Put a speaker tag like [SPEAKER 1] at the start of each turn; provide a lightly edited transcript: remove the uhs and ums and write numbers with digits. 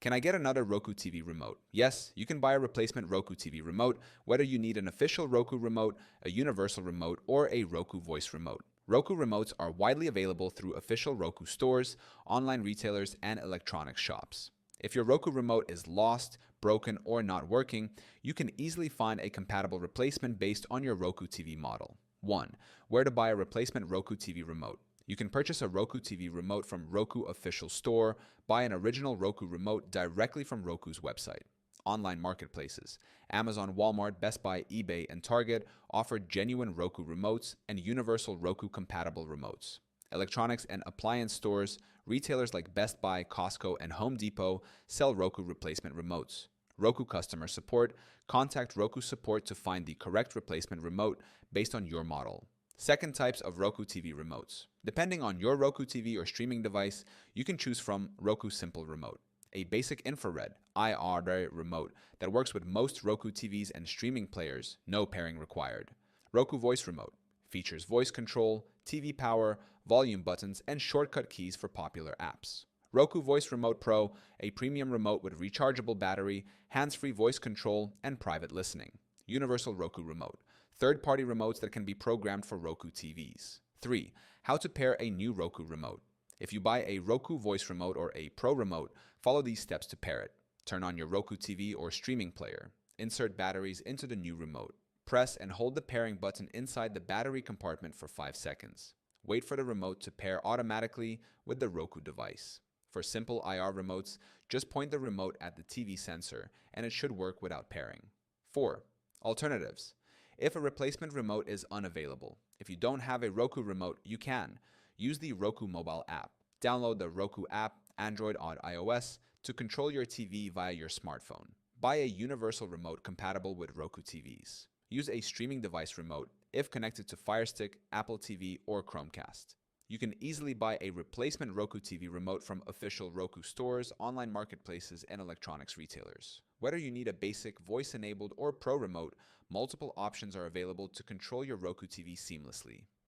[SPEAKER 1] Can I get another Roku TV remote? Yes, you can buy a replacement Roku TV remote, whether you need an official Roku remote, a universal remote, or a Roku voice remote. Roku remotes are widely available through official Roku stores, online retailers, and electronics shops. If your Roku remote is lost, broken, or not working, you can easily find a compatible replacement based on your Roku TV model. 1. Where to buy a replacement Roku TV remote. You can purchase a Roku TV remote from Roku official store, buy an original Roku remote directly from Roku's website. Online marketplaces. Amazon, Walmart, Best Buy, eBay, and Target offer genuine Roku remotes and universal Roku compatible remotes. Electronics and appliance stores, retailers like Best Buy, Costco, and Home Depot sell Roku replacement remotes. Roku customer support. Contact Roku support to find the correct replacement remote based on your model. Second, types of Roku TV remotes. Depending on your Roku TV or streaming device, you can choose from Roku Simple Remote, a basic infrared IR remote that works with most Roku TVs and streaming players, no pairing required. Roku Voice Remote features voice control, TV power, volume buttons, and shortcut keys for popular apps. Roku Voice Remote Pro, a premium remote with rechargeable battery, hands-free voice control, and private listening. Universal Roku Remote, third-party remotes that can be programmed for Roku TVs. 3. How to pair a new Roku remote. If you buy a Roku Voice Remote or a Pro Remote, follow these steps to pair it. Turn on your Roku TV or streaming player. Insert batteries into the new remote. Press and hold the pairing button inside the battery compartment for 5 seconds. Wait for the remote to pair automatically with the Roku device. For simple IR remotes, just point the remote at the TV sensor and it should work without pairing. 4. Alternatives. If a replacement remote is unavailable, if you don't have a Roku remote, you can use the Roku mobile app. Download the Roku app, Android or iOS, to control your TV via your smartphone. Buy a universal remote compatible with Roku TVs. Use a streaming device remote if connected to Fire Stick, Apple TV, or Chromecast. You can easily buy a replacement Roku TV remote from official Roku stores, online marketplaces, and electronics retailers. Whether you need a basic, voice-enabled, or pro remote, multiple options are available to control your Roku TV seamlessly.